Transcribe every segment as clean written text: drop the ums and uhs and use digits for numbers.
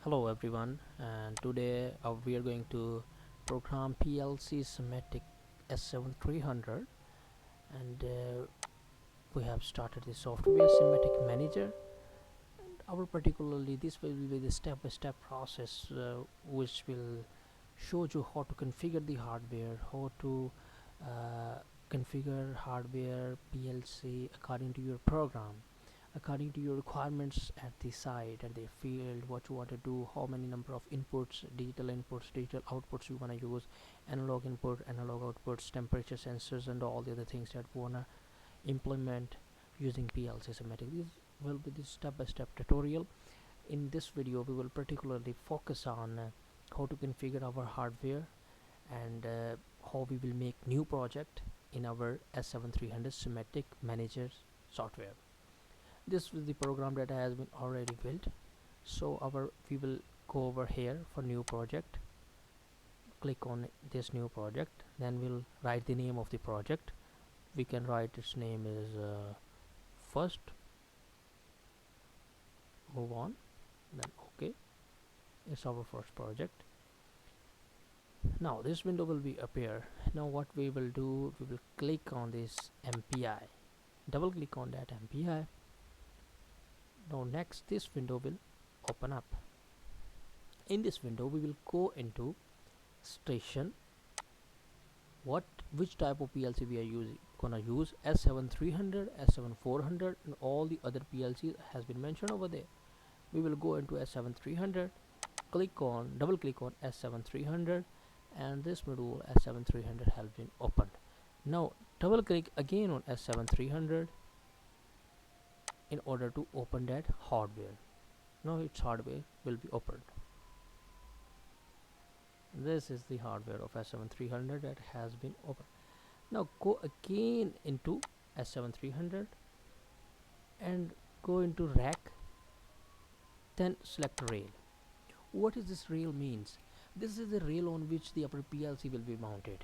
Hello everyone, and today we are going to program PLC Simatic S7-300, and we have started the software Simatic Manager. Our particularly this will be the step-by-step process which will show you how to configure the hardware, how to uh, configure hardware PLC according to your program, according to your requirements at the site, at the field, what you want to do, how many number of inputs, digital outputs you want to use, analog input, analog outputs, temperature sensors, and all the other things that we want to implement using PLC Simatic. This will be the step-by-step tutorial. In this video we will particularly focus on how to configure our hardware, and how we will make new project in our S7-300 Simatic Manager software. This is the program that has been already built, so we will go over here for new project, click on this new project, then we'll write the name of the project. We can write its name is first, move on, then okay. It's our first project. Now this window will be appear. Now what we will do, we will click on this MPI, double click on that MPI. Now next this window will open up. In this window we will go into station, which type of PLC we are gonna use, S7-300, S7-400, and all the other PLCs has been mentioned over there. We will go into S7-300, double click on S7-300, and this module S7-300 has been opened. Now double click again on S7-300 in order to open that hardware. Now its hardware will be opened. This is the hardware of S7-300 that has been opened. Now go again into S7-300 and go into rack, then select rail. What is this rail means? This is the rail on which the upper PLC will be mounted,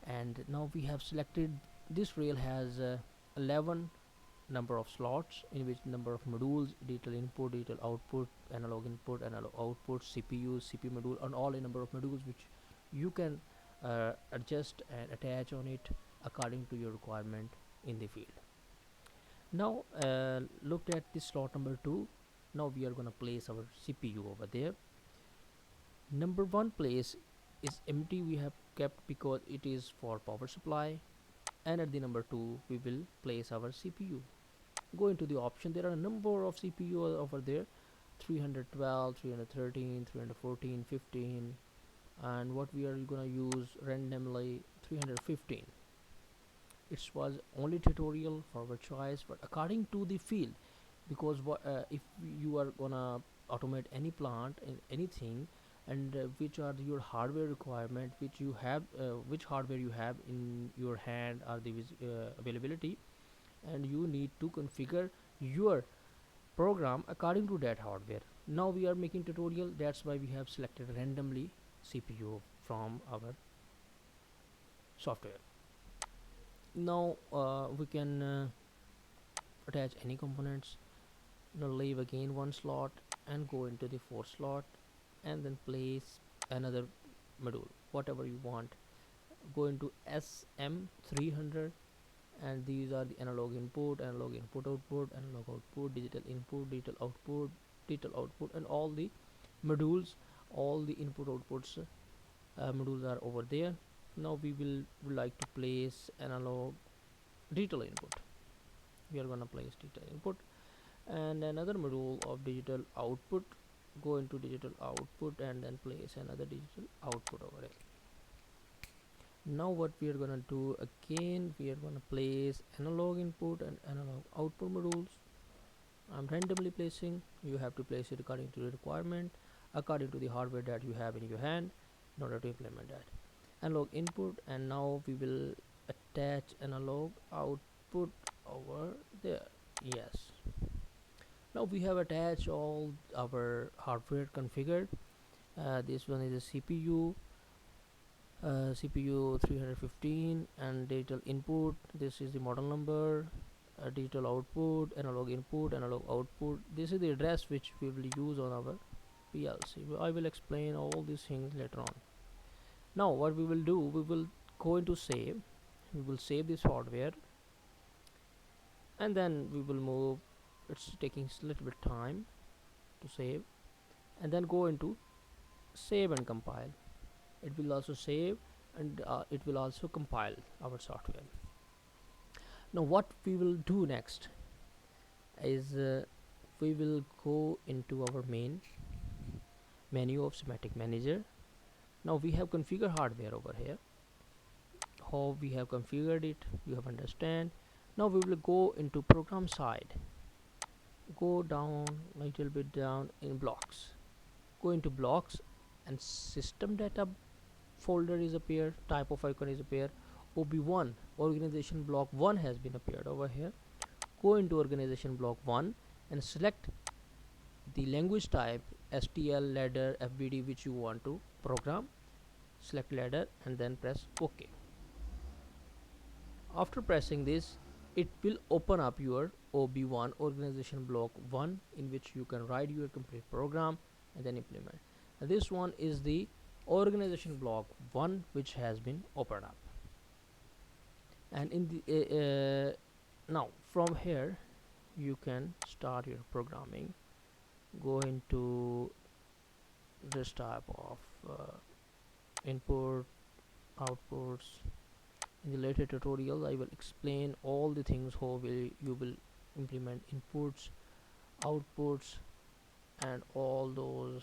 and now we have selected this rail has 11 number of slots, in which number of modules, digital input, digital output, analog input, analog output, CPU, CPU module, and all a number of modules which you can adjust and attach on it according to your requirement in the field. Now looked at this slot number 2. Now we are gonna place our CPU over there. Number 1 place is empty, we have kept because it is for power supply, and at the number 2 we will place our CPU. Go into the option, there are a number of CPU over there, 312, 313, 314, 15, and what we are gonna use randomly 315. It was only tutorial for our choice, but according to the field, because if you are gonna automate any plant in anything, and which are your hardware requirement, which hardware you have in your hand, or the availability, and you need to configure your program according to that hardware. Now we are making tutorial, that's why we have selected randomly CPU from our software. Now we can attach any components. Now leave again one slot and go into the fourth slot, and then place another module, whatever you want. Go into SM300, and these are the analog input, analog input output, analog output, digital input, digital output, and all the modules, all the input outputs modules are over there. Now we would like to place analog digital input. We are gonna place digital input, and another module of digital output. Go into digital output and then place another digital output over it. Now what we are gonna do again, we are gonna place analog input and analog output modules. I'm randomly placing, you have to place it according to the requirement, according to the hardware that you have in your hand in order to implement that. Analog input, and now we will attach analog output over there. Yes, now we have attached all our hardware configured. This one is a CPU, CPU 315, and digital input, this is the model number, digital output, analog input, analog output, this is the address which we will use on our PLC. I will explain all these things later on. Now what we will do, we will go into save. We will save this hardware, and then we will move. It's taking a little bit time to save, and then go into save and compile. It will also save, and it will also compile our software. Now what we will do next is we will go into our main menu of Simatic Manager. Now we have configured hardware over here. How we have configured it, you have understand. Now we will go into program side, go down a little bit down in blocks, go into blocks, and system data folder is appeared, type of icon is appeared, OB1 organization block 1 has been appeared over here. Go into organization block 1 and select the language type STL, ladder, FBD, which you want to program. Select ladder and then press OK. After pressing this, it will open up your OB1 organization block 1, in which you can write your complete program and then implement. And this one is the organization block 1 which has been opened up. And in the now from here you can start your programming. Go into this type of input, outputs. In the later tutorial I will explain all the things how you will implement inputs, outputs, and all those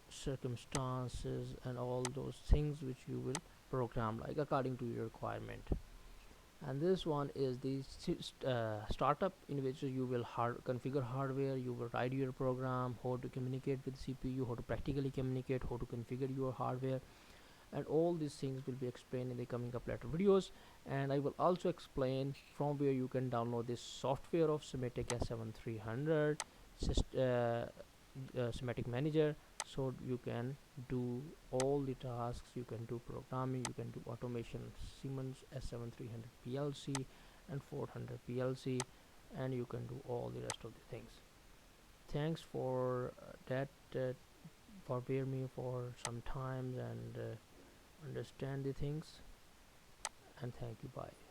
circumstances and all those things which you will program like according to your requirement. And this one is the startup, in which you will configure hardware, you will write your program, how to communicate with CPU, how to practically communicate, how to configure your hardware, and all these things will be explained in the coming up later videos. And I will also explain from where you can download this software of Simatic S7-300 Simatic Manager, so you can do all the tasks. You can do programming, you can do automation, Siemens S7-300 PLC and 400 PLC, and you can do all the rest of the things. Thanks for for bear me for some time and understand the things, and thank you. Bye.